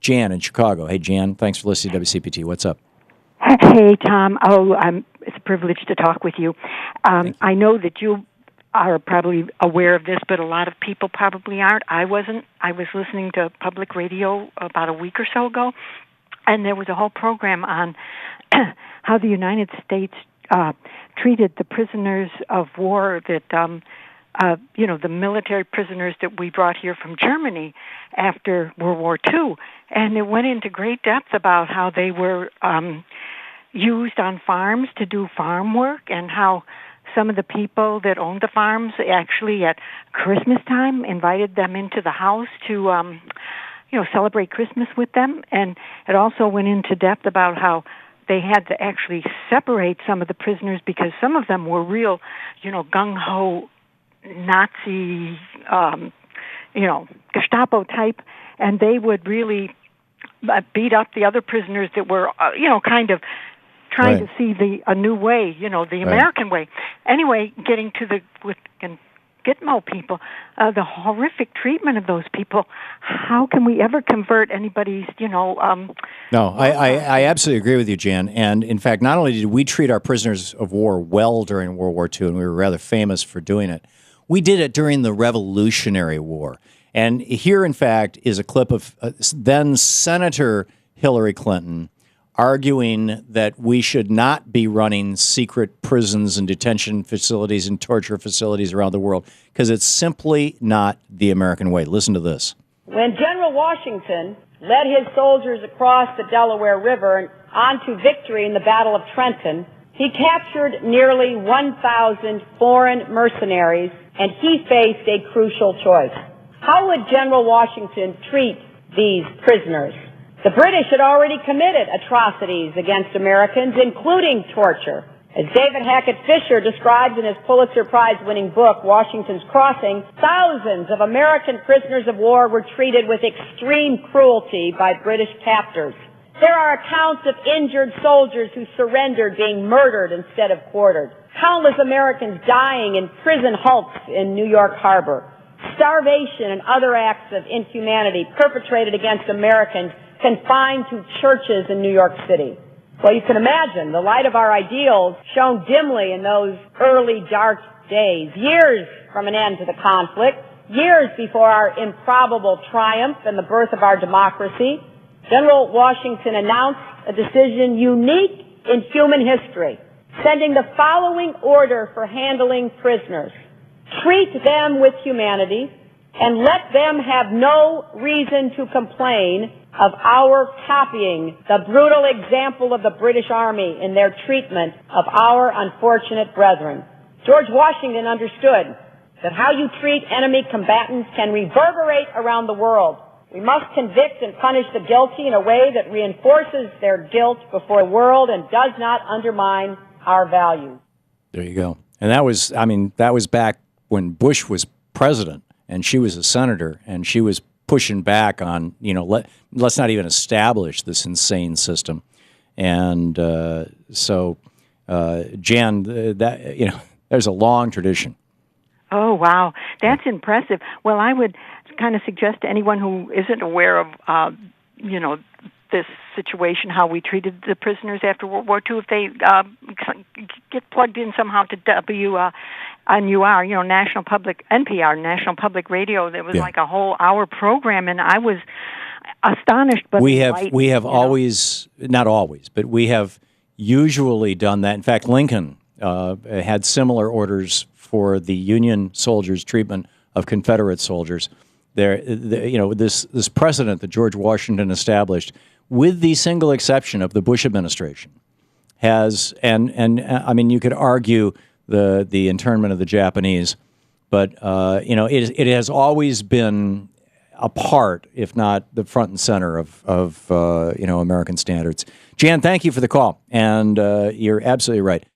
Jan in Chicago. Hey, Jan, thanks for listening to WCPT. What's up? Hey, Tom. It's a privilege to talk with you. I know that you are probably aware of this, but a lot of people probably aren't. I wasn't. I was listening to public radio about a week or so ago, and there was a whole program on how the United States treated the prisoners of war that, the military prisoners that we brought here from Germany after World War II. And it went into great depth about how they were used on farms to do farm work, and how some of the people that owned the farms actually at Christmas time invited them into the house to, celebrate Christmas with them. And it also went into depth about how they had to actually separate some of the prisoners because some of them were real, gung-ho Nazi, Gestapo type, and they would really beat up the other prisoners that were, kind of trying to see a new way, the American way. Anyway, getting to with Gitmo people, the horrific treatment of those people. How can we ever convert anybody's, No, I absolutely agree with you, Jan. And in fact, not only did we treat our prisoners of war well during World War II, and we were rather famous for doing it, we did it during the Revolutionary War. And here, in fact, is a clip of then Senator Hillary Clinton arguing that we should not be running secret prisons and detention facilities and torture facilities around the world because it's simply not the American way. Listen to this. When General Washington led his soldiers across the Delaware River and onto victory in the Battle of Trenton, he captured nearly 1,000 foreign mercenaries, and he faced a crucial choice. How would General Washington treat these prisoners? The British had already committed atrocities against Americans, including torture. As David Hackett Fisher describes in his Pulitzer Prize-winning book, Washington's Crossing, thousands of American prisoners of war were treated with extreme cruelty by British captors. There are accounts of injured soldiers who surrendered being murdered instead of quartered. Countless Americans dying in prison hulks in New York Harbor. Starvation and other acts of inhumanity perpetrated against Americans confined to churches in New York City. Well, you can imagine the light of our ideals shone dimly in those early dark days, years from an end to the conflict, years before our improbable triumph and the birth of our democracy. General Washington announced a decision unique in human history, sending the following order for handling prisoners. Treat them with humanity and let them have no reason to complain of our copying the brutal example of the British Army in their treatment of our unfortunate brethren. George Washington understood that how you treat enemy combatants can reverberate around the world. We must convict and punish the guilty in a way that reinforces their guilt before the world and does not undermine our values. There you go. And that was back when Bush was president and she was a senator, and she was pushing back on, let's not even establish this insane system. And Jan, there's a long tradition. Oh, wow. That's impressive. Well, I would kind of suggest to anyone who isn't aware of, this situation, how we treated the prisoners after World War II, if they get plugged in somehow to NPR, National Public Radio. There was like a whole hour program, and I was astonished. But we have always, not always, but we have usually done that. In fact, Lincoln had similar orders for the Union soldiers' treatment of Confederate soldiers. This precedent that George Washington established, with the single exception of the Bush administration, has you could argue the internment of the Japanese, but it has always been a part, if not the front and center of American standards. Jan, thank you for the call, and you're absolutely right.